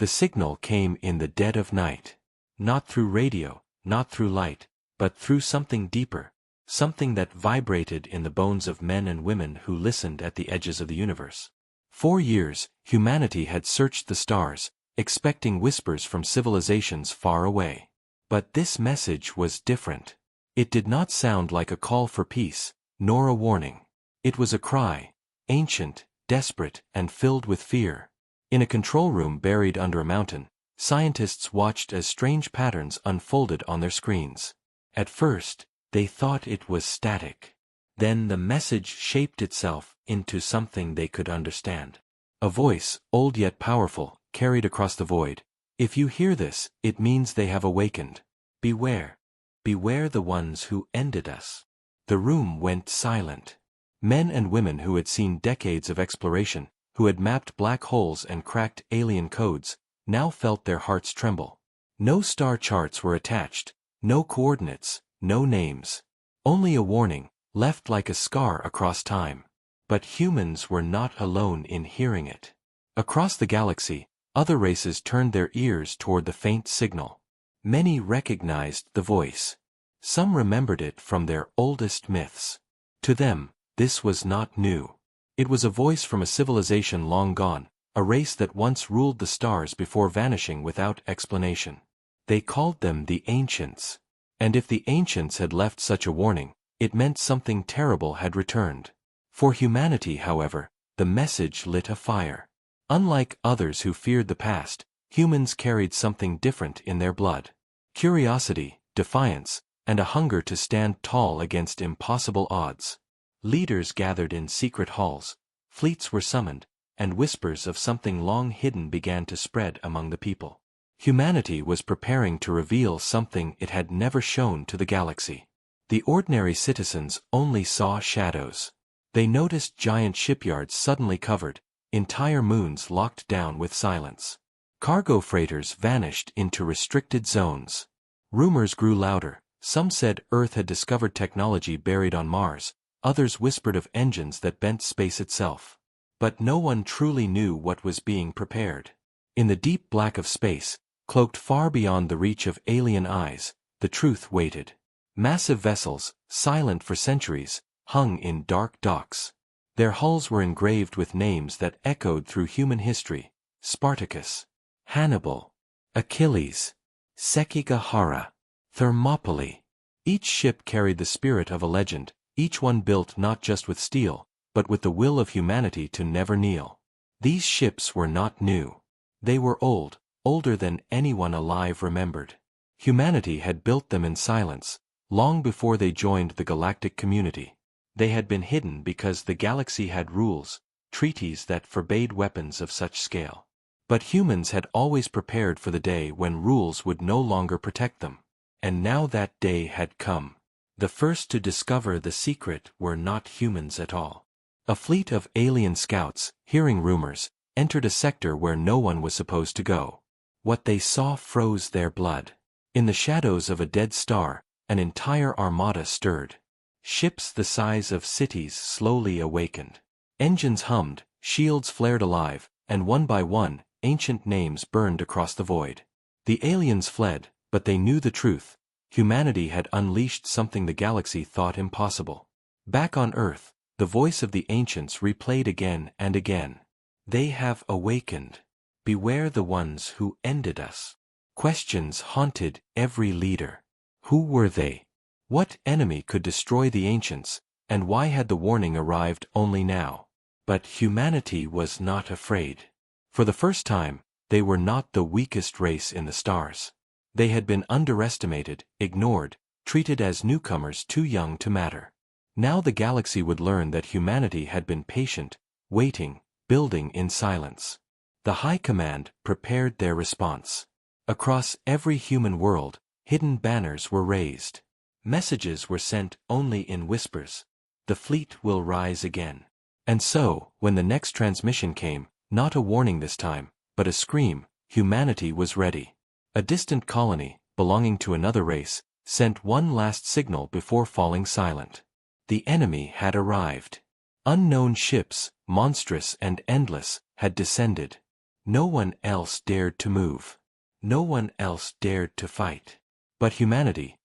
The signal came in the dead of night. Not through radio, not through light, but through something deeper, something that vibrated in the bones of men and women who listened at the edges of the universe. For years, humanity had searched the stars, expecting whispers from civilizations far away. But this message was different. It did not sound like a call for peace, nor a warning. It was a cry, ancient, desperate, and filled with fear. In a control room buried under a mountain, scientists watched as strange patterns unfolded on their screens. At first, they thought it was static. Then the message shaped itself into something they could understand. A voice, old yet powerful, carried across the void. If you hear this, it means they have awakened. Beware. Beware the ones who ended us. The room went silent. Men and women who had seen decades of exploration, who had mapped black holes and cracked alien codes, now felt their hearts tremble. No star charts were attached, no coordinates, no names. Only a warning, left like a scar across time. But humans were not alone in hearing it. Across the galaxy, other races turned their ears toward the faint signal. Many recognized the voice. Some remembered it from their oldest myths. To them, this was not new. It was a voice from a civilization long gone, a race that once ruled the stars before vanishing without explanation. They called them the Ancients. And if the Ancients had left such a warning, it meant something terrible had returned. For humanity, however, the message lit a fire. Unlike others who feared the past, humans carried something different in their blood. Curiosity, defiance, and a hunger to stand tall against impossible odds. Leaders gathered in secret halls, fleets were summoned, and whispers of something long hidden began to spread among the people. Humanity was preparing to reveal something it had never shown to the galaxy. The ordinary citizens only saw shadows. They noticed giant shipyards suddenly covered, entire moons locked down with silence. Cargo freighters vanished into restricted zones. Rumors grew louder. Some said Earth had discovered technology buried on Mars, others whispered of engines that bent space itself. But no one truly knew what was being prepared. In the deep black of space, cloaked far beyond the reach of alien eyes, the truth waited. Massive vessels, silent for centuries, hung in dark docks. Their hulls were engraved with names that echoed through human history: Spartacus, Hannibal, Achilles, Sekigahara, Thermopylae. Each ship carried the spirit of a legend, each one built not just with steel, but with the will of humanity to never kneel. These ships were not new. They were old, older than anyone alive remembered. Humanity had built them in silence, long before they joined the galactic community. They had been hidden because the galaxy had rules, treaties that forbade weapons of such scale. But humans had always prepared for the day when rules would no longer protect them. And now that day had come. The first to discover the secret were not humans at all. A fleet of alien scouts, hearing rumors, entered a sector where no one was supposed to go. What they saw froze their blood. In the shadows of a dead star, an entire armada stirred. Ships the size of cities slowly awakened. Engines hummed, shields flared alive, and one by one, ancient names burned across the void. The aliens fled, but they knew the truth. Humanity had unleashed something the galaxy thought impossible. Back on Earth, the voice of the ancients replayed again and again. They have awakened. Beware the ones who ended us. Questions haunted every leader. Who were they? What enemy could destroy the ancients, and why had the warning arrived only now? But humanity was not afraid. For the first time, they were not the weakest race in the stars. They had been underestimated, ignored, treated as newcomers too young to matter. Now the galaxy would learn that humanity had been patient, waiting, building in silence. The High Command prepared their response. Across every human world, hidden banners were raised. Messages were sent only in whispers. The fleet will rise again. And so, when the next transmission came, not a warning this time, but a scream, humanity was ready. A distant colony, belonging to another race, sent one last signal before falling silent. The enemy had arrived. Unknown ships, monstrous and endless, had descended. No one else dared to move. No one else dared to fight. But humanity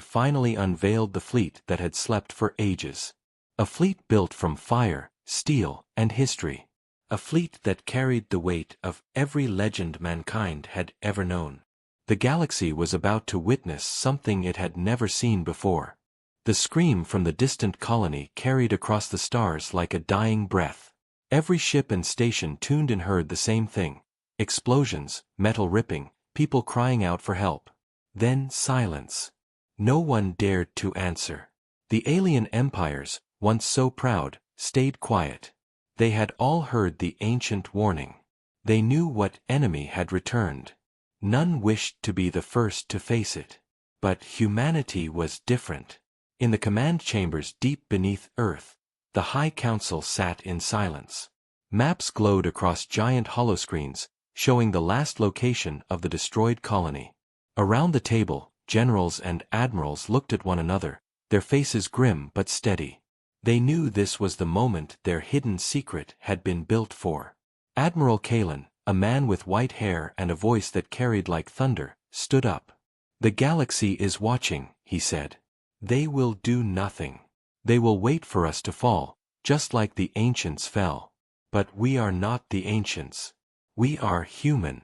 finally unveiled the fleet that had slept for ages. A fleet built from fire, steel, and history. A fleet that carried the weight of every legend mankind had ever known. The galaxy was about to witness something it had never seen before. The scream from the distant colony carried across the stars like a dying breath. Every ship and station tuned and heard the same thing. Explosions, metal ripping, people crying out for help. Then silence. No one dared to answer. The alien empires, once so proud, stayed quiet. They had all heard the ancient warning. They knew what enemy had returned. None wished to be the first to face it. But humanity was different. In the command chambers deep beneath Earth, the High Council sat in silence. Maps glowed across giant holoscreens, showing the last location of the destroyed colony. Around the table, generals and admirals looked at one another, their faces grim but steady. They knew this was the moment their hidden secret had been built for. Admiral Kalen, a man with white hair and a voice that carried like thunder, stood up. "The galaxy is watching," he said. "They will do nothing. They will wait for us to fall, just like the ancients fell. But we are not the ancients. We are human.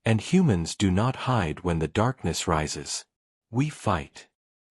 And humans do not hide when the darkness rises. We fight."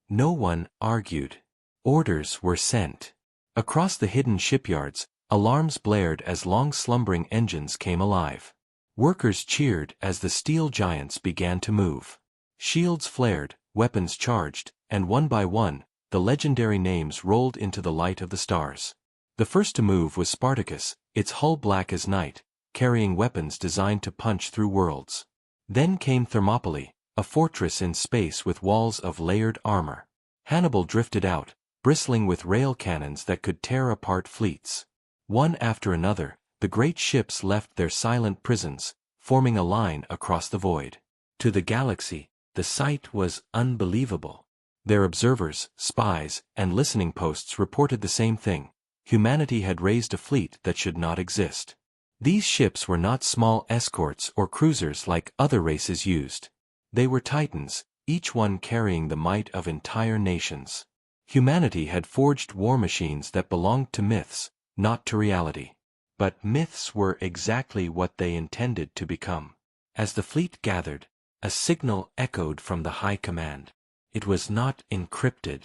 No one argued. Orders were sent. Across the hidden shipyards, alarms blared as long-slumbering engines came alive. Workers cheered as the steel giants began to move. Shields flared, weapons charged, and one by one, the legendary names rolled into the light of the stars. The first to move was Spartacus, its hull black as night, carrying weapons designed to punch through worlds. Then came Thermopylae, a fortress in space with walls of layered armor. Hannibal drifted out, bristling with rail cannons that could tear apart fleets. One after another, the great ships left their silent prisons, forming a line across the void. To the galaxy, the sight was unbelievable. Their observers, spies, and listening posts reported the same thing. Humanity had raised a fleet that should not exist. These ships were not small escorts or cruisers like other races used. They were titans, each one carrying the might of entire nations. Humanity had forged war machines that belonged to myths, not to reality. But myths were exactly what they intended to become. As the fleet gathered, a signal echoed from the High Command. It was not encrypted.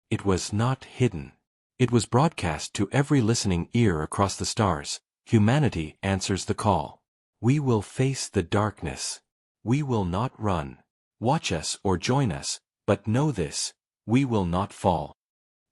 It was not hidden. It was broadcast to every listening ear across the stars. Humanity answers the call. We will face the darkness. We will not run. Watch us or join us, but know this, we will not fall.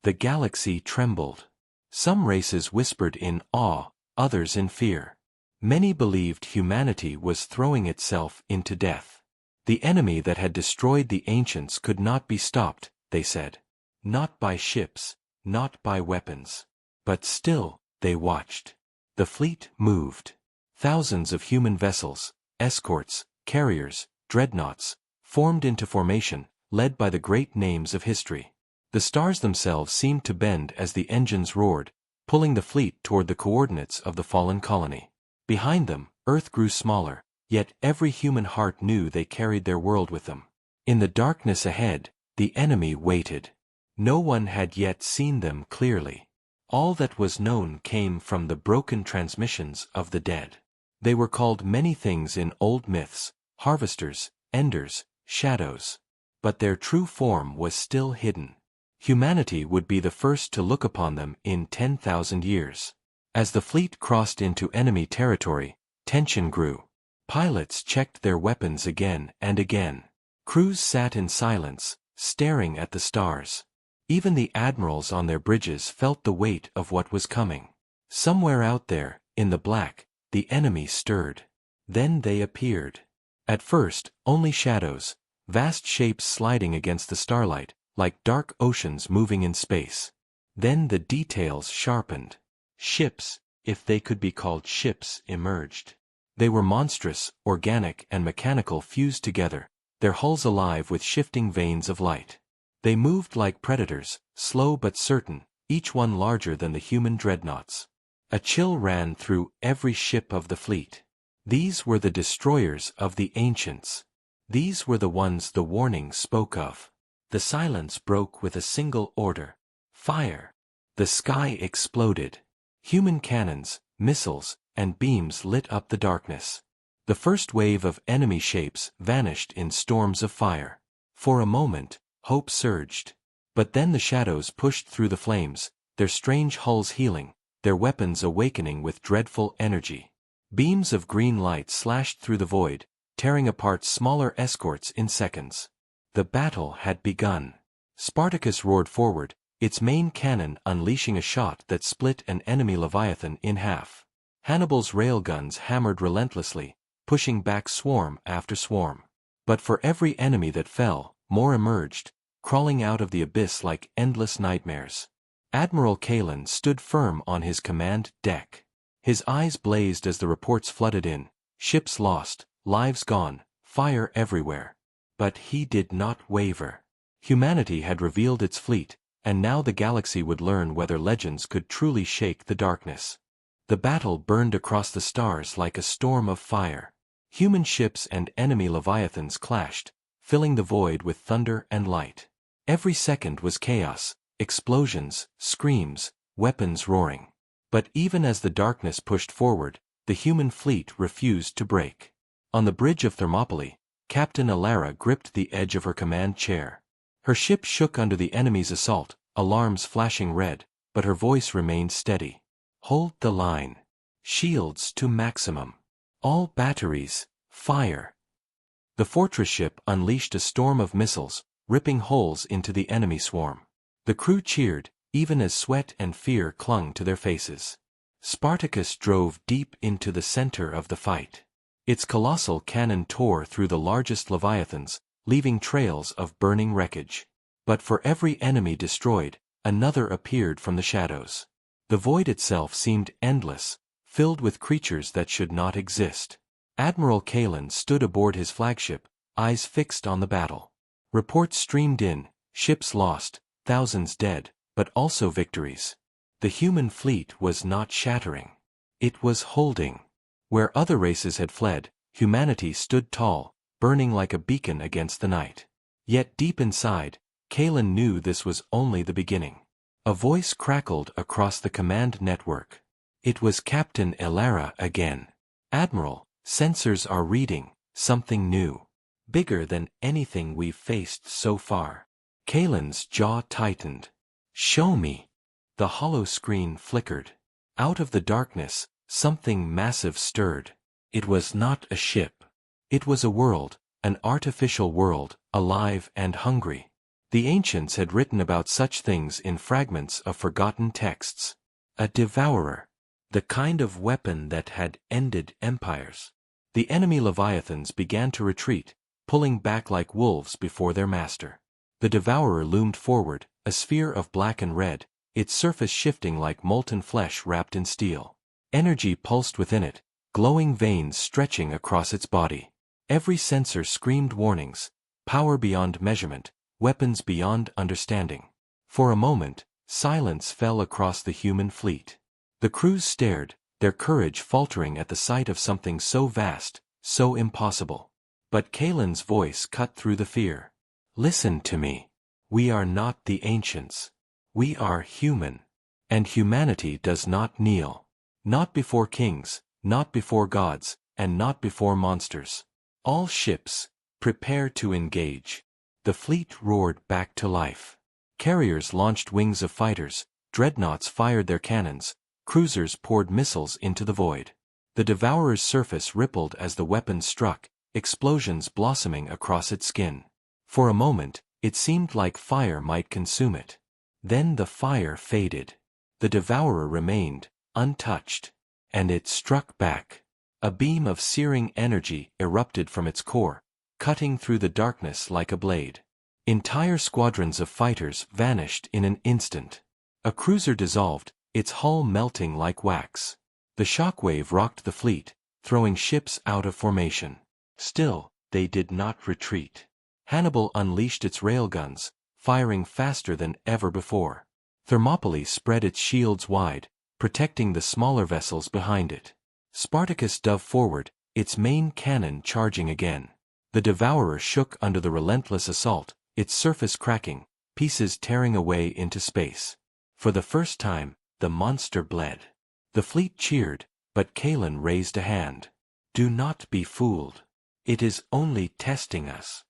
The galaxy trembled. Some races whispered in awe, others in fear. Many believed humanity was throwing itself into death. The enemy that had destroyed the ancients could not be stopped, they said. Not by ships, not by weapons. But still, they watched. The fleet moved. Thousands of human vessels, escorts, carriers, dreadnoughts, formed into formation, led by the great names of history. The stars themselves seemed to bend as the engines roared, pulling the fleet toward the coordinates of the fallen colony. Behind them, Earth grew smaller, yet every human heart knew they carried their world with them. In the darkness ahead, the enemy waited. No one had yet seen them clearly. All that was known came from the broken transmissions of the dead. They were called many things in old myths: harvesters, enders, shadows. But their true form was still hidden. Humanity would be the first to look upon them in 10,000 years. As the fleet crossed into enemy territory, tension grew. Pilots checked their weapons again and again. Crews sat in silence, staring at the stars. Even the admirals on their bridges felt the weight of what was coming. Somewhere out there, in the black, the enemy stirred. Then they appeared. At first, only shadows, vast shapes sliding against the starlight, like dark oceans moving in space. Then the details sharpened. Ships, if they could be called ships, emerged. They were monstrous, organic and mechanical fused together, their hulls alive with shifting veins of light. They moved like predators, slow but certain, each one larger than the human dreadnoughts. A chill ran through every ship of the fleet. These were the destroyers of the ancients. These were the ones the warning spoke of. The silence broke with a single order. Fire. The sky exploded. Human cannons, missiles, and beams lit up the darkness. The first wave of enemy shapes vanished in storms of fire. For a moment, hope surged. But then the shadows pushed through the flames, their strange hulls healing, their weapons awakening with dreadful energy. Beams of green light slashed through the void, tearing apart smaller escorts in seconds. The battle had begun. Spartacus roared forward, its main cannon unleashing a shot that split an enemy Leviathan in half. Hannibal's railguns hammered relentlessly, pushing back swarm after swarm. But for every enemy that fell, more emerged, crawling out of the abyss like endless nightmares. Admiral Kalin stood firm on his command deck. His eyes blazed as the reports flooded in, ships lost, lives gone, fire everywhere. But he did not waver. Humanity had revealed its fleet, and now the galaxy would learn whether legends could truly shake the darkness. The battle burned across the stars like a storm of fire. Human ships and enemy Leviathans clashed, filling the void with thunder and light. Every second was chaos, explosions, screams, weapons roaring. But even as the darkness pushed forward, the human fleet refused to break. On the bridge of Thermopylae, Captain Alara gripped the edge of her command chair. Her ship shook under the enemy's assault, alarms flashing red, but her voice remained steady. Hold the line. Shields to maximum. All batteries, fire. The fortress ship unleashed a storm of missiles, ripping holes into the enemy swarm. The crew cheered, even as sweat and fear clung to their faces. Spartacus drove deep into the center of the fight. Its colossal cannon tore through the largest Leviathans, leaving trails of burning wreckage. But for every enemy destroyed, another appeared from the shadows. The void itself seemed endless, filled with creatures that should not exist. Admiral Kalin stood aboard his flagship, eyes fixed on the battle. Reports streamed in, ships lost, thousands dead, but also victories. The human fleet was not shattering. It was holding. Where other races had fled, humanity stood tall, burning like a beacon against the night. Yet deep inside, Kalin knew this was only the beginning. A voice crackled across the command network. It was Captain Alara again. Admiral, sensors are reading something new. Bigger than anything we've faced so far. Kalin's jaw tightened. Show me. The hollow screen flickered. Out of the darkness, something massive stirred. It was not a ship. It was a world, an artificial world, alive and hungry. The ancients had written about such things in fragments of forgotten texts. A devourer. The kind of weapon that had ended empires. The enemy Leviathans began to retreat, pulling back like wolves before their master. The devourer loomed forward, a sphere of black and red, its surface shifting like molten flesh wrapped in steel. Energy pulsed within it, glowing veins stretching across its body. Every sensor screamed warnings, power beyond measurement, weapons beyond understanding. For a moment, silence fell across the human fleet. The crews stared, their courage faltering at the sight of something so vast, so impossible. But Kalin's voice cut through the fear. Listen to me. We are not the ancients. We are human. And humanity does not kneel. Not before kings, not before gods, and not before monsters. All ships, prepare to engage. The fleet roared back to life. Carriers launched wings of fighters, dreadnoughts fired their cannons, cruisers poured missiles into the void. The devourer's surface rippled as the weapons struck, explosions blossoming across its skin. For a moment, it seemed like fire might consume it. Then the fire faded. The devourer remained, untouched. And it struck back. A beam of searing energy erupted from its core, cutting through the darkness like a blade. Entire squadrons of fighters vanished in an instant. A cruiser dissolved, its hull melting like wax. The shockwave rocked the fleet, throwing ships out of formation. Still, they did not retreat. Hannibal unleashed its railguns, firing faster than ever before. Thermopylae spread its shields wide, protecting the smaller vessels behind it. Spartacus dove forward, its main cannon charging again. The Devourer shook under the relentless assault, its surface cracking, pieces tearing away into space. For the first time, the monster bled. The fleet cheered, but Kalen raised a hand. "Do not be fooled. It is only testing us."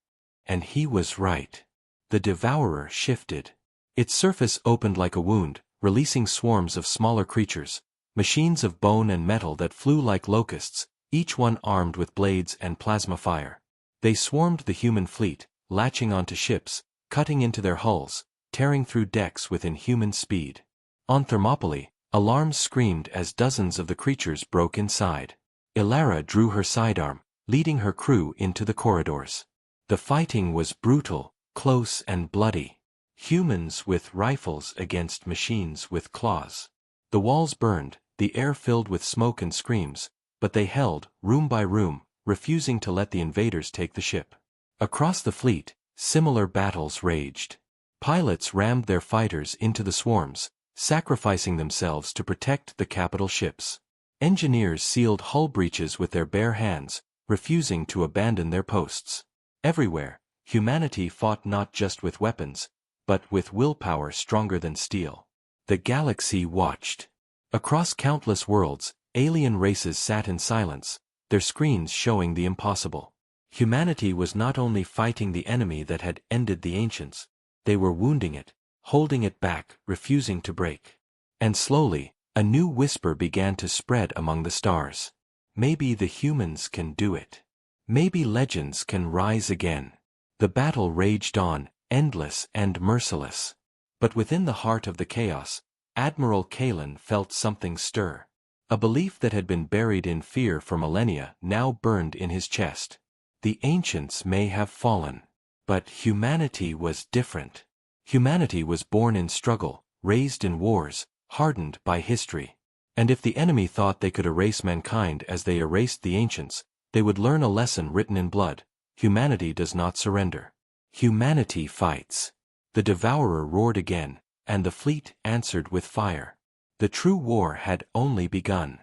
And he was right. The Devourer shifted. Its surface opened like a wound, releasing swarms of smaller creatures, machines of bone and metal that flew like locusts, each one armed with blades and plasma fire. They swarmed the human fleet, latching onto ships, cutting into their hulls, tearing through decks with inhuman speed. On Thermopylae, alarms screamed as dozens of the creatures broke inside. Ilara drew her sidearm, leading her crew into the corridors. The fighting was brutal, close and bloody. Humans with rifles against machines with claws. The walls burned, the air filled with smoke and screams, but they held, room by room, refusing to let the invaders take the ship. Across the fleet, similar battles raged. Pilots rammed their fighters into the swarms, sacrificing themselves to protect the capital ships. Engineers sealed hull breaches with their bare hands, refusing to abandon their posts. Everywhere, humanity fought not just with weapons, but with willpower stronger than steel. The galaxy watched. Across countless worlds, alien races sat in silence, their screens showing the impossible. Humanity was not only fighting the enemy that had ended the ancients, they were wounding it, holding it back, refusing to break. And slowly, a new whisper began to spread among the stars. Maybe the humans can do it. Maybe legends can rise again. The battle raged on, endless and merciless. But within the heart of the chaos, Admiral Kalen felt something stir. A belief that had been buried in fear for millennia now burned in his chest. The ancients may have fallen, but humanity was different. Humanity was born in struggle, raised in wars, hardened by history. And if the enemy thought they could erase mankind as they erased the ancients, they would learn a lesson written in blood. Humanity does not surrender. Humanity fights. The Devourer roared again, and the fleet answered with fire. The true war had only begun.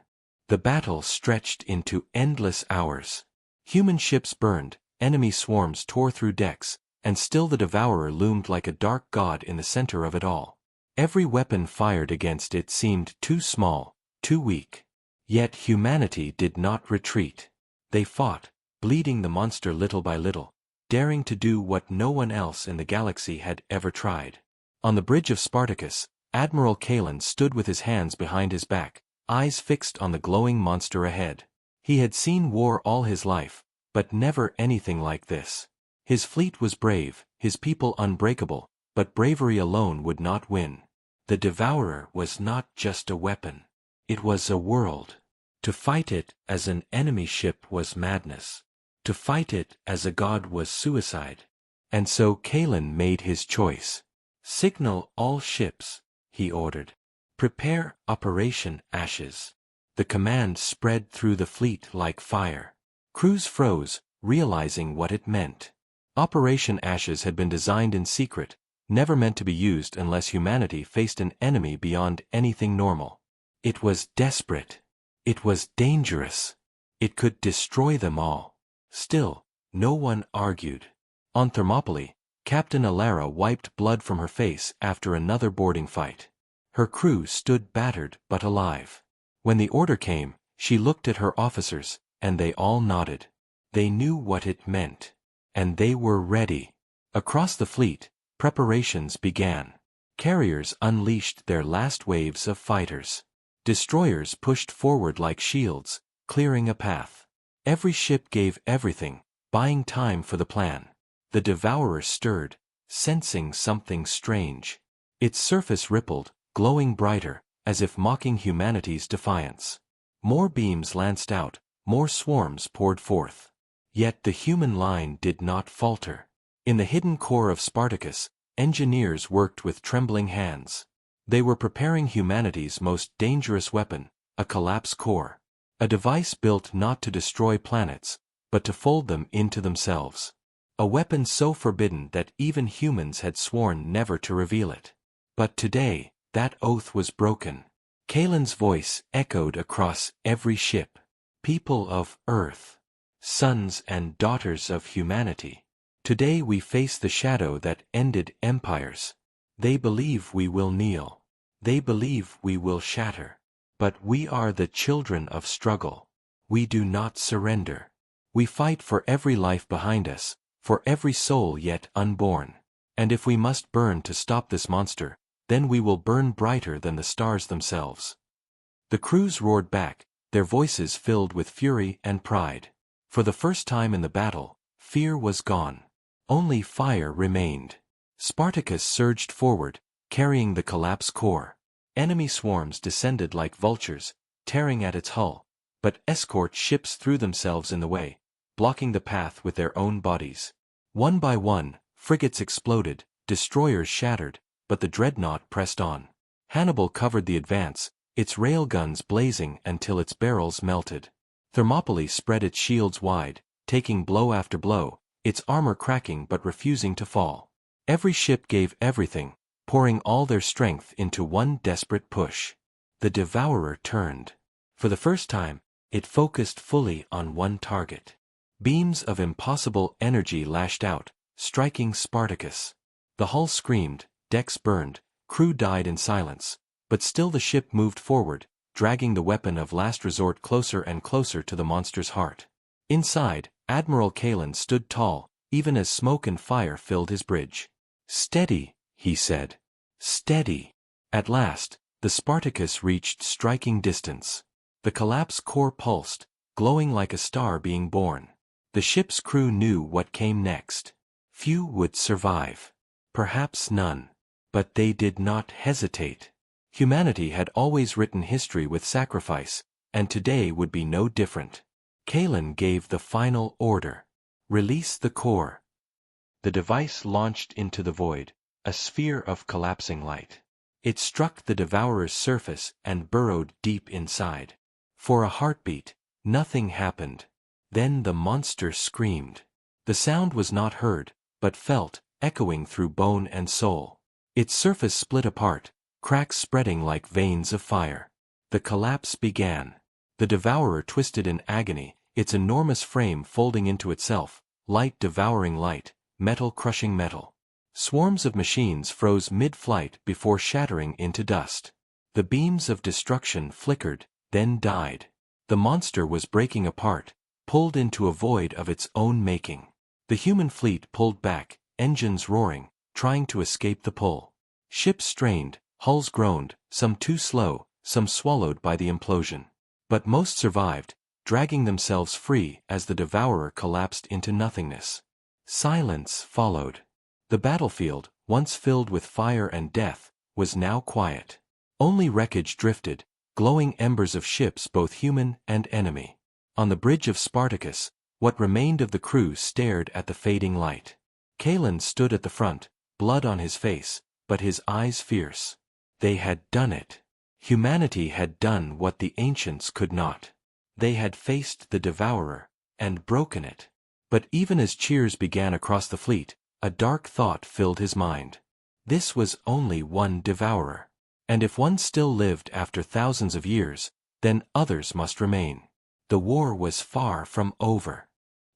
The battle stretched into endless hours. Human ships burned, enemy swarms tore through decks, and still the Devourer loomed like a dark god in the center of it all. Every weapon fired against it seemed too small, too weak. Yet humanity did not retreat. They fought, bleeding the monster little by little, daring to do what no one else in the galaxy had ever tried. On the bridge of Spartacus, Admiral Kalen stood with his hands behind his back, eyes fixed on the glowing monster ahead. He had seen war all his life, but never anything like this. His fleet was brave, his people unbreakable, but bravery alone would not win. The Devourer was not just a weapon. It was a world. To fight it as an enemy ship was madness. To fight it as a god was suicide. And so Kalen made his choice. "Signal all ships," he ordered. "Prepare Operation Ashes." The command spread through the fleet like fire. Crews froze, realizing what it meant. Operation Ashes had been designed in secret, never meant to be used unless humanity faced an enemy beyond anything normal. It was desperate. It was dangerous. It could destroy them all. Still, no one argued. On Thermopylae, Captain Ilara wiped blood from her face after another boarding fight. Her crew stood battered but alive. When the order came, she looked at her officers, and they all nodded. They knew what it meant. And they were ready. Across the fleet, preparations began. Carriers unleashed their last waves of fighters. Destroyers pushed forward like shields, clearing a path. Every ship gave everything, buying time for the plan. The Devourer stirred, sensing something strange. Its surface rippled, glowing brighter, as if mocking humanity's defiance. More beams lanced out, more swarms poured forth. Yet the human line did not falter. In the hidden core of Spartacus, engineers worked with trembling hands. They were preparing humanity's most dangerous weapon, a collapse core. A device built not to destroy planets, but to fold them into themselves. A weapon so forbidden that even humans had sworn never to reveal it. But today, that oath was broken. Kalen's voice echoed across every ship. People of Earth, sons and daughters of humanity. Today we face the shadow that ended empires. They believe we will kneel. They believe we will shatter. But we are the children of struggle. We do not surrender. We fight for every life behind us, for every soul yet unborn. And if we must burn to stop this monster, then we will burn brighter than the stars themselves. The crews roared back, their voices filled with fury and pride. For the first time in the battle, fear was gone. Only fire remained. Spartacus surged forward, carrying the collapsed core. Enemy swarms descended like vultures, tearing at its hull, but escort ships threw themselves in the way, blocking the path with their own bodies. One by one, frigates exploded, destroyers shattered, but the dreadnought pressed on. Hannibal covered the advance, its railguns blazing until its barrels melted. Thermopylae spread its shields wide, taking blow after blow, its armor cracking but refusing to fall. Every ship gave everything, pouring all their strength into one desperate push. The Devourer turned. For the first time, it focused fully on one target. Beams of impossible energy lashed out, striking Spartacus. The hull screamed, decks burned, crew died in silence, but still the ship moved forward, dragging the weapon of last resort closer and closer to the monster's heart. Inside, Admiral Kalin stood tall, even as smoke and fire filled his bridge. "Steady," he said. "Steady." At last, the Spartacus reached striking distance. The collapsed core pulsed, glowing like a star being born. The ship's crew knew what came next. Few would survive. Perhaps none. But they did not hesitate. Humanity had always written history with sacrifice, and today would be no different. Kalin gave the final order. Release the core. The device launched into the void, a sphere of collapsing light. It struck the Devourer's surface and burrowed deep inside. For a heartbeat, nothing happened. Then the monster screamed. The sound was not heard, but felt, echoing through bone and soul. Its surface split apart, cracks spreading like veins of fire. The collapse began. The Devourer twisted in agony, its enormous frame folding into itself, light devouring light, metal crushing metal. Swarms of machines froze mid-flight before shattering into dust. The beams of destruction flickered, then died. The monster was breaking apart, pulled into a void of its own making. The human fleet pulled back, engines roaring, trying to escape the pull. Ships strained, hulls groaned, some too slow, some swallowed by the implosion. But most survived, dragging themselves free as the Devourer collapsed into nothingness. Silence followed. The battlefield, once filled with fire and death, was now quiet. Only wreckage drifted, glowing embers of ships both human and enemy. On the bridge of Spartacus, what remained of the crew stared at the fading light. Kalin stood at the front, blood on his face, but his eyes fierce. They had done it. Humanity had done what the ancients could not. They had faced the Devourer, and broken it. But even as cheers began across the fleet, a dark thought filled his mind. This was only one Devourer. And if one still lived after thousands of years, then others must remain. The war was far from over.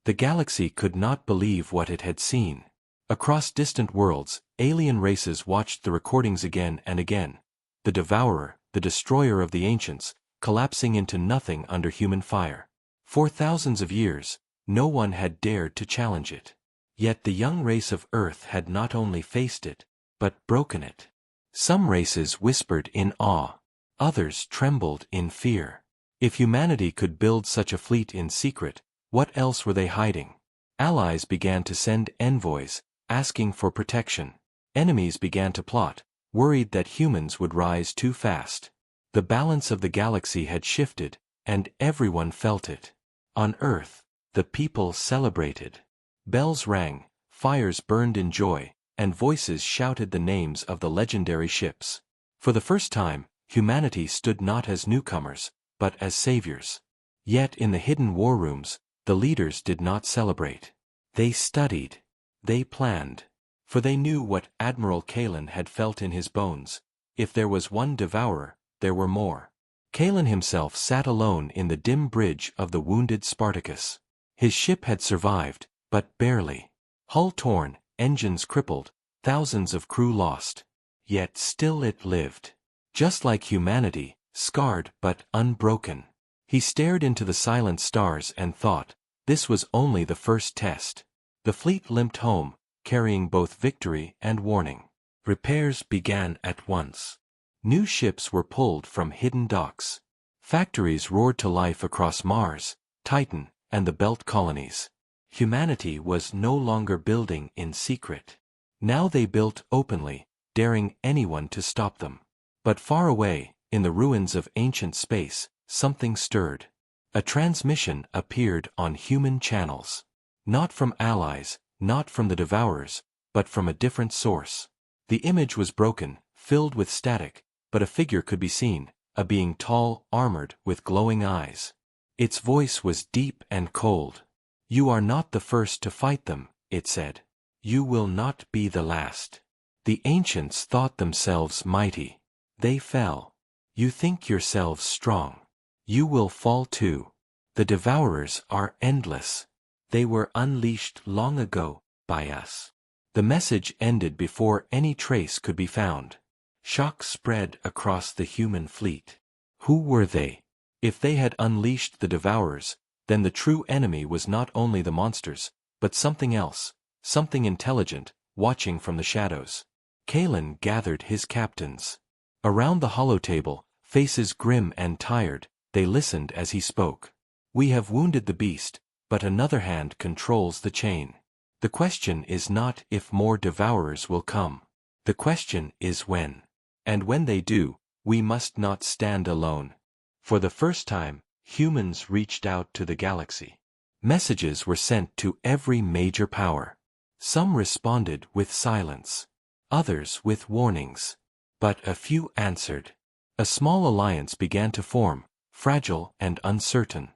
The galaxy could not believe what it had seen. Across distant worlds, alien races watched the recordings again and again. The Devourer, the destroyer of the ancients, collapsing into nothing under human fire. For thousands of years, no one had dared to challenge it. Yet the young race of Earth had not only faced it, but broken it. Some races whispered in awe. Others trembled in fear. If humanity could build such a fleet in secret, what else were they hiding? Allies began to send envoys, asking for protection. Enemies began to plot, worried that humans would rise too fast. The balance of the galaxy had shifted, and everyone felt it. On Earth, the people celebrated. Bells rang, fires burned in joy, and voices shouted the names of the legendary ships. For the first time, humanity stood not as newcomers, but as saviors. Yet in the hidden war rooms, the leaders did not celebrate. They studied. They planned. For they knew what Admiral Kalin had felt in his bones. If there was one Devourer, there were more. Kalen himself sat alone in the dim bridge of the wounded Spartacus. His ship had survived, but barely. Hull torn, engines crippled, thousands of crew lost. Yet still it lived. Just like humanity, scarred but unbroken. He stared into the silent stars and thought, this was only the first test. The fleet limped home, carrying both victory and warning. Repairs began at once. New ships were pulled from hidden docks. Factories roared to life across Mars, Titan, and the Belt colonies. Humanity was no longer building in secret. Now they built openly, daring anyone to stop them. But far away, in the ruins of ancient space, something stirred. A transmission appeared on human channels. Not from allies, not from the Devourers, but from a different source. The image was broken, filled with static, but a figure could be seen, a being tall, armored, with glowing eyes. Its voice was deep and cold. You are not the first to fight them, it said. You will not be the last. The ancients thought themselves mighty. They fell. You think yourselves strong. You will fall too. The Devourers are endless. They were unleashed long ago, by us. The message ended before any trace could be found. Shock spread across the human fleet. Who were they? If they had unleashed the Devourers, then the true enemy was not only the monsters, but something else, something intelligent, watching from the shadows. Kalen gathered his captains. Around the hollow table, faces grim and tired, they listened as he spoke. We have wounded the beast, but another hand controls the chain. The question is not if more Devourers will come. The question is when. And when they do, we must not stand alone. For the first time, humans reached out to the galaxy. Messages were sent to every major power. Some responded with silence. Others with warnings. But a few answered. A small alliance began to form, fragile and uncertain.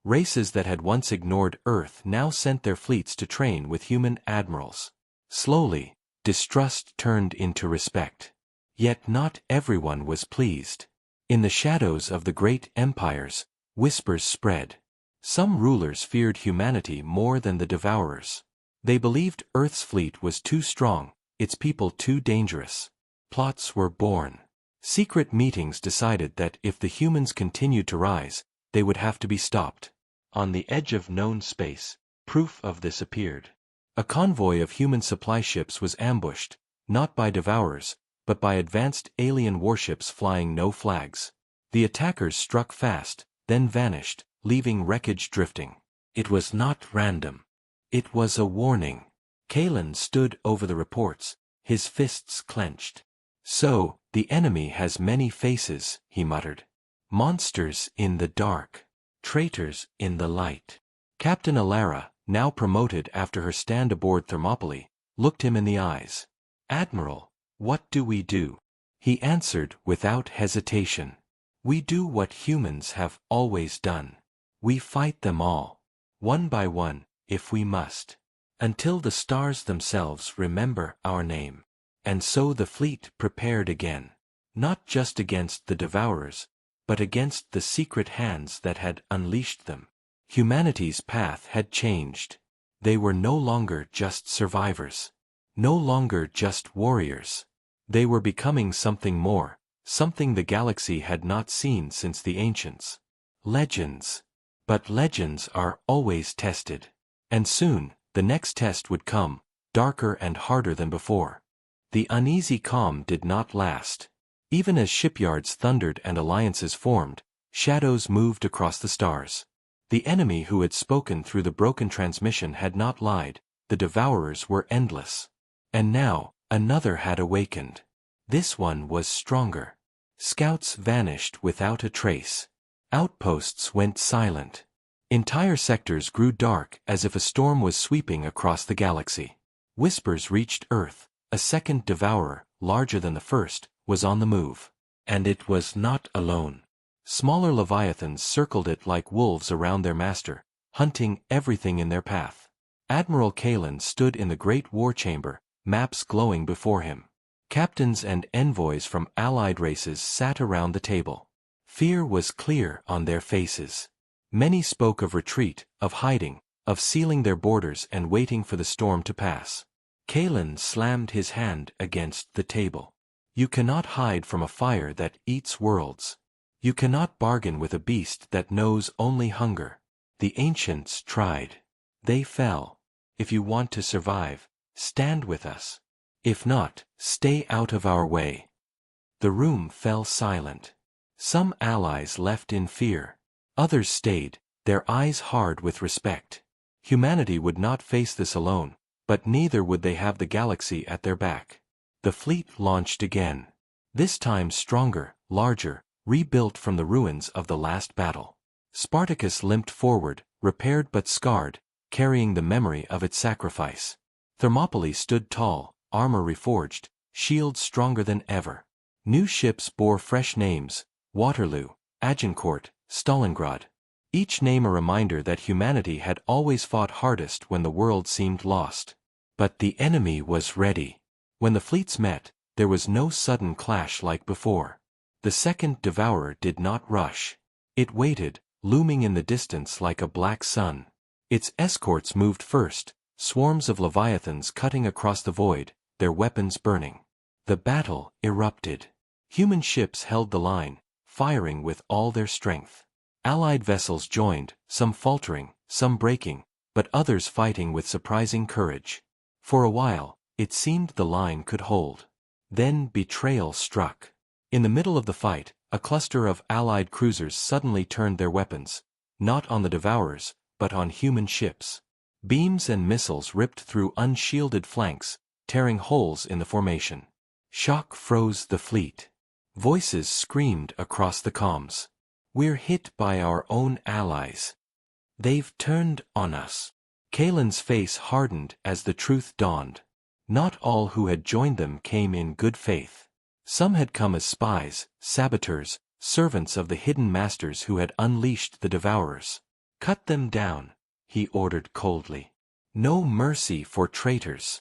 Races that had once ignored Earth now sent their fleets to train with human admirals. Slowly, distrust turned into respect. Yet not everyone was pleased. In the shadows of the great empires, whispers spread. Some rulers feared humanity more than the Devourers. They believed Earth's fleet was too strong, its people too dangerous. Plots were born. Secret meetings decided that if the humans continued to rise, they would have to be stopped. On the edge of known space, proof of this appeared. A convoy of human supply ships was ambushed, not by Devourers, but by advanced alien warships flying no flags. The attackers struck fast, then vanished, leaving wreckage drifting. It was not random. It was a warning. Kalen stood over the reports, his fists clenched. So, the enemy has many faces, he muttered. Monsters in the dark. Traitors in the light. Captain Alara, now promoted after her stand aboard Thermopylae, looked him in the eyes. Admiral, what do we do? He answered without hesitation. We do what humans have always done. We fight them all. One by one, if we must. Until the stars themselves remember our name. And so the fleet prepared again. Not just against the Devourers, but against the secret hands that had unleashed them. Humanity's path had changed. They were no longer just survivors. No longer just warriors. They were becoming something more, something the galaxy had not seen since the ancients. Legends. But legends are always tested. And soon, the next test would come, darker and harder than before. The uneasy calm did not last. Even as shipyards thundered and alliances formed, shadows moved across the stars. The enemy who had spoken through the broken transmission had not lied, the Devourers were endless. And now, another had awakened. This one was stronger. Scouts vanished without a trace. Outposts went silent. Entire sectors grew dark as if a storm was sweeping across the galaxy. Whispers reached Earth. A second Devourer, larger than the first, was on the move. And it was not alone. Smaller leviathans circled it like wolves around their master, hunting everything in their path. Admiral Kalen stood in the great war chamber, maps glowing before him. Captains and envoys from allied races sat around the table. Fear was clear on their faces. Many spoke of retreat, of hiding, of sealing their borders and waiting for the storm to pass. Kalen slammed his hand against the table. You cannot hide from a fire that eats worlds. You cannot bargain with a beast that knows only hunger. The ancients tried. They fell. If you want to survive, stand with us. If not, stay out of our way. The room fell silent. Some allies left in fear. Others stayed, their eyes hard with respect. Humanity would not face this alone, but neither would they have the galaxy at their back. The fleet launched again. This time stronger, larger, rebuilt from the ruins of the last battle. Spartacus limped forward, repaired but scarred, carrying the memory of its sacrifice. Thermopylae stood tall, armor reforged, shields stronger than ever. New ships bore fresh names: Waterloo, Agincourt, Stalingrad. Each name a reminder that humanity had always fought hardest when the world seemed lost. But the enemy was ready. When the fleets met, there was no sudden clash like before. The second devourer did not rush. It waited, looming in the distance like a black sun. Its escorts moved first, swarms of leviathans cutting across the void, their weapons burning. The battle erupted. Human ships held the line, firing with all their strength. Allied vessels joined, some faltering, some breaking, but others fighting with surprising courage. For a while, it seemed the line could hold. Then betrayal struck. In the middle of the fight, a cluster of Allied cruisers suddenly turned their weapons, not on the devourers, but on human ships. Beams and missiles ripped through unshielded flanks, tearing holes in the formation. Shock froze the fleet. Voices screamed across the comms. We're hit by our own allies. They've turned on us. Kalen's face hardened as the truth dawned. Not all who had joined them came in good faith. Some had come as spies, saboteurs, servants of the hidden masters who had unleashed the devourers. Cut them down, he ordered coldly. No mercy for traitors.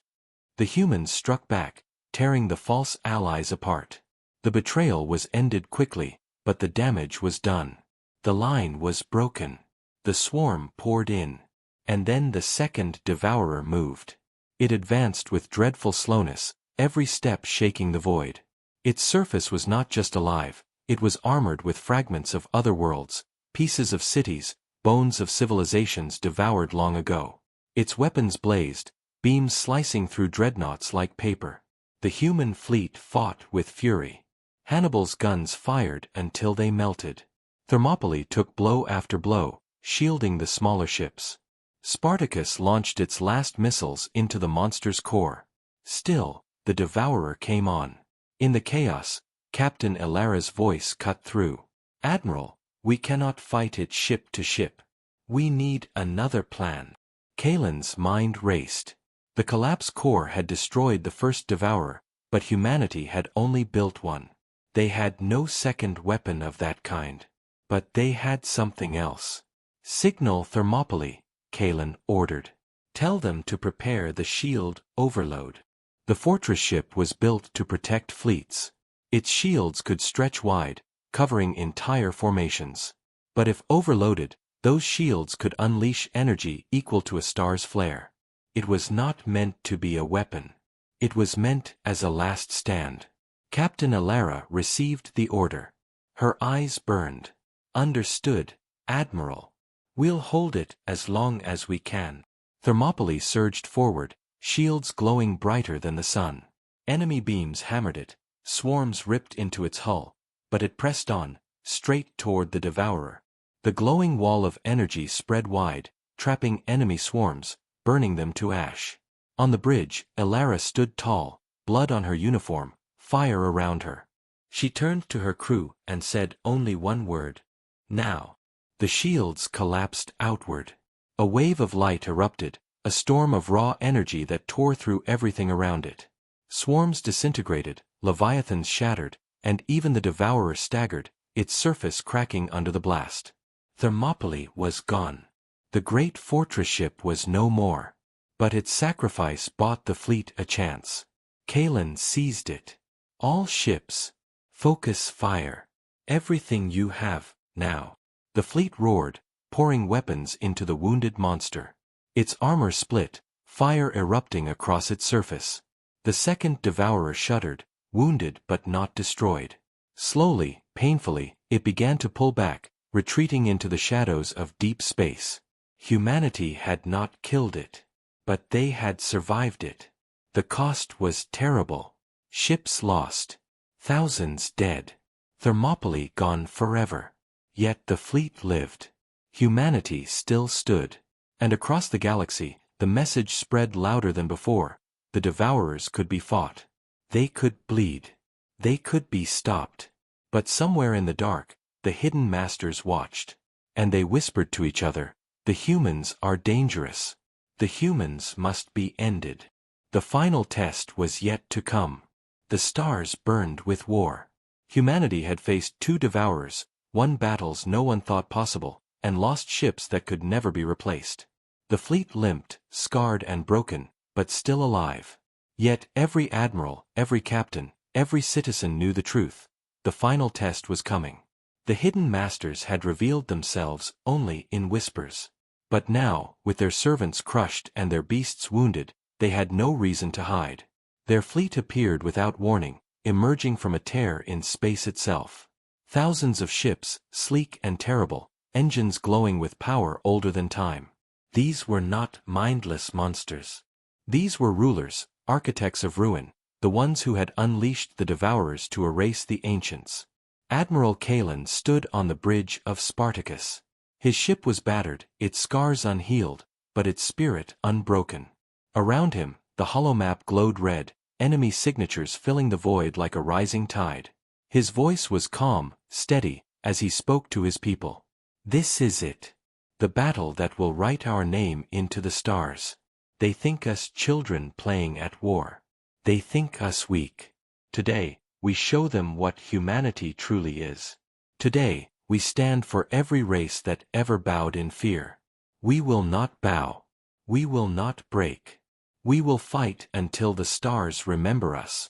The humans struck back, tearing the false allies apart. The betrayal was ended quickly, but the damage was done. The line was broken. The swarm poured in. And then the second devourer moved. It advanced with dreadful slowness, every step shaking the void. Its surface was not just alive, it was armored with fragments of other worlds, pieces of cities, bones of civilizations devoured long ago. Its weapons blazed, beams slicing through dreadnoughts like paper. The human fleet fought with fury. Hannibal's guns fired until they melted. Thermopylae took blow after blow, shielding the smaller ships. Spartacus launched its last missiles into the monster's core. Still, the devourer came on. In the chaos, Captain Elara's voice cut through. Admiral, we cannot fight it ship to ship. We need another plan. Kalen's mind raced. The collapsed core had destroyed the first devourer, but humanity had only built one. They had no second weapon of that kind. But they had something else. Signal Thermopylae, Kalen ordered. Tell them to prepare the shield overload. The fortress ship was built to protect fleets. Its shields could stretch wide, covering entire formations. But if overloaded, those shields could unleash energy equal to a star's flare. It was not meant to be a weapon. It was meant as a last stand. Captain Elara received the order. Her eyes burned. Understood, Admiral. We'll hold it as long as we can. Thermopylae surged forward, shields glowing brighter than the sun. Enemy beams hammered it, swarms ripped into its hull, but it pressed on, straight toward the devourer. The glowing wall of energy spread wide, trapping enemy swarms, burning them to ash. On the bridge, Elara stood tall, blood on her uniform, fire around her. She turned to her crew and said only one word. Now. The shields collapsed outward. A wave of light erupted, a storm of raw energy that tore through everything around it. Swarms disintegrated, leviathans shattered, and even the devourer staggered, its surface cracking under the blast. Thermopylae was gone. The great fortress ship was no more. But its sacrifice bought the fleet a chance. Kalen seized it. All ships. Focus fire. Everything you have, now. The fleet roared, pouring weapons into the wounded monster. Its armor split, fire erupting across its surface. The second devourer shuddered, wounded but not destroyed. Slowly, painfully, it began to pull back, retreating into the shadows of deep space. Humanity had not killed it. But they had survived it. The cost was terrible. Ships lost. Thousands dead. Thermopylae gone forever. Yet the fleet lived. Humanity still stood. And across the galaxy, the message spread louder than before. The devourers could be fought. They could bleed. They could be stopped. But somewhere in the dark, the hidden masters watched. And they whispered to each other, "The humans are dangerous. The humans must be ended." The final test was yet to come. The stars burned with war. Humanity had faced 2 devourers, won battles no one thought possible, and lost ships that could never be replaced. The fleet limped, scarred and broken, but still alive. Yet every admiral, every captain, every citizen knew the truth. The final test was coming. The hidden masters had revealed themselves only in whispers. But now, with their servants crushed and their beasts wounded, they had no reason to hide. Their fleet appeared without warning, emerging from a tear in space itself. Thousands of ships, sleek and terrible, engines glowing with power older than time. These were not mindless monsters. These were rulers, architects of ruin, the ones who had unleashed the devourers to erase the ancients. Admiral Kalen stood on the bridge of Spartacus. His ship was battered, its scars unhealed, but its spirit unbroken. Around him, the holomap glowed red, enemy signatures filling the void like a rising tide. His voice was calm, steady, as he spoke to his people. "This is it. The battle that will write our name into the stars. They think us children playing at war. They think us weak. Today, we show them what humanity truly is. Today, we stand for every race that ever bowed in fear. We will not bow. We will not break. We will fight until the stars remember us."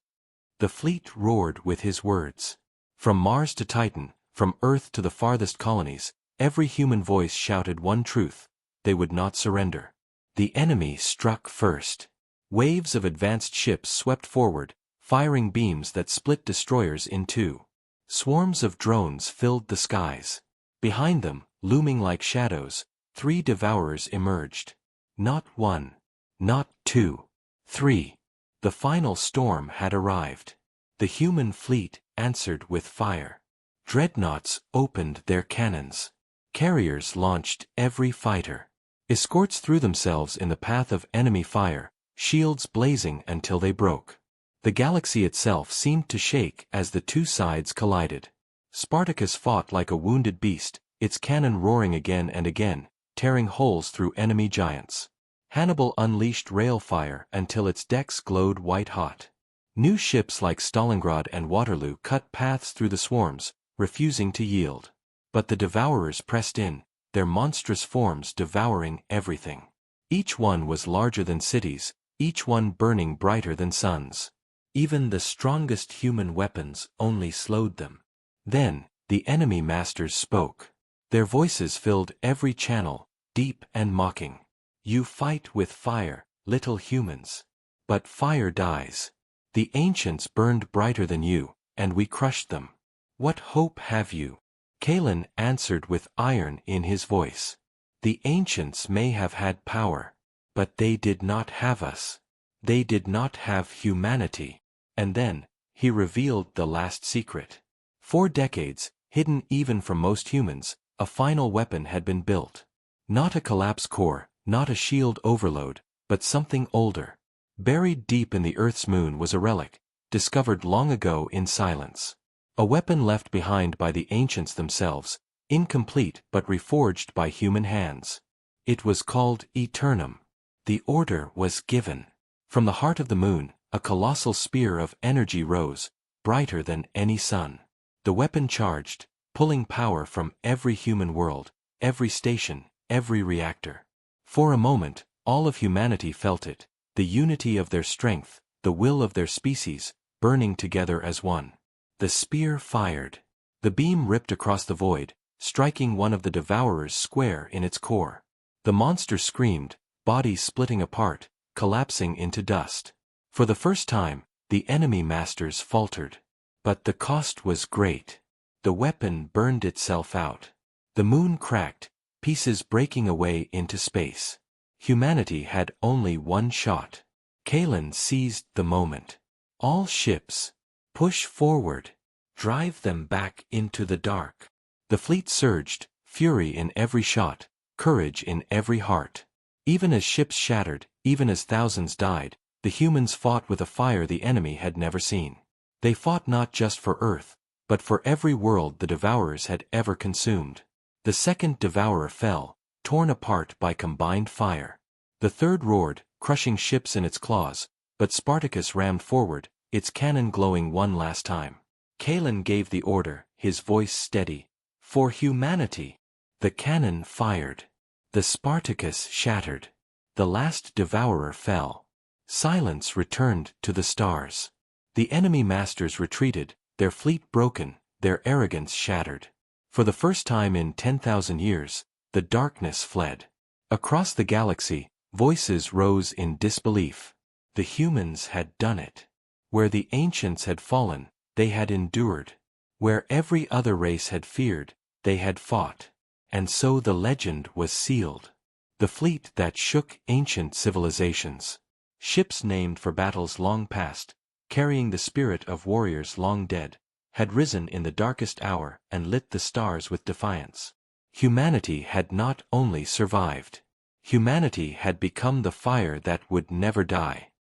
The fleet roared with his words. From Mars to Titan, from Earth to the farthest colonies, every human voice shouted one truth: they would not surrender. The enemy struck first. Waves of advanced ships swept forward, firing beams that split destroyers in 2. Swarms of drones filled the skies. Behind them, looming like shadows, 3 devourers emerged. Not 1. Not 2. 3. The final storm had arrived. The human fleet answered with fire. Dreadnoughts opened their cannons. Carriers launched every fighter. Escorts threw themselves in the path of enemy fire, shields blazing until they broke. The galaxy itself seemed to shake as the 2 sides collided. Spartacus fought like a wounded beast, its cannon roaring again and again, tearing holes through enemy giants. Hannibal unleashed rail fire until its decks glowed white-hot. New ships like Stalingrad and Waterloo cut paths through the swarms, refusing to yield. But the devourers pressed in, their monstrous forms devouring everything. Each one was larger than cities, each one burning brighter than suns. Even the strongest human weapons only slowed them. Then, the enemy masters spoke. Their voices filled every channel, deep and mocking. "You fight with fire, little humans. But fire dies. The ancients burned brighter than you, and we crushed them. What hope have you?" Kalen answered with iron in his voice. "The ancients may have had power. But they did not have us. They did not have humanity." And then, he revealed the last secret. For decades, hidden even from most humans, a final weapon had been built. Not a collapsed core, not a shield overload, but something older. Buried deep in the Earth's moon was a relic, discovered long ago in silence. A weapon left behind by the ancients themselves, incomplete but reforged by human hands. It was called Eternum. The order was given. From the heart of the moon, a colossal spear of energy rose, brighter than any sun. The weapon charged, pulling power from every human world, every station, every reactor. For a moment, all of humanity felt it, the unity of their strength, the will of their species, burning together as one. The spear fired. The beam ripped across the void, striking one of the devourers square in its core. The monster screamed, body splitting apart, collapsing into dust. For the first time, the enemy masters faltered. But the cost was great. The weapon burned itself out. The moon cracked, pieces breaking away into space. Humanity had only one shot. Kalen seized the moment. All ships, push forward. Drive them back into the dark. The fleet surged, fury in every shot, courage in every heart. Even as ships shattered, even as thousands died, the humans fought with a fire the enemy had never seen. They fought not just for Earth, but for every world the devourers had ever consumed. The second devourer fell, torn apart by combined fire. The third roared, crushing ships in its claws, but Spartacus rammed forward, its cannon glowing one last time. Kalen gave the order, his voice steady. For humanity. The cannon fired. The Spartacus shattered. The last devourer fell. Silence returned to the stars. The enemy masters retreated, their fleet broken, their arrogance shattered. For the first time in 10,000 years, the darkness fled. Across the galaxy, voices rose in disbelief. The humans had done it. Where the ancients had fallen, they had endured. Where every other race had feared, they had fought. And so the legend was sealed. The fleet that shook ancient civilizations. Ships named for battles long past, carrying the spirit of warriors long dead, had risen in the darkest hour and lit the stars with defiance. Humanity had not only survived. Humanity had become the fire that would never die.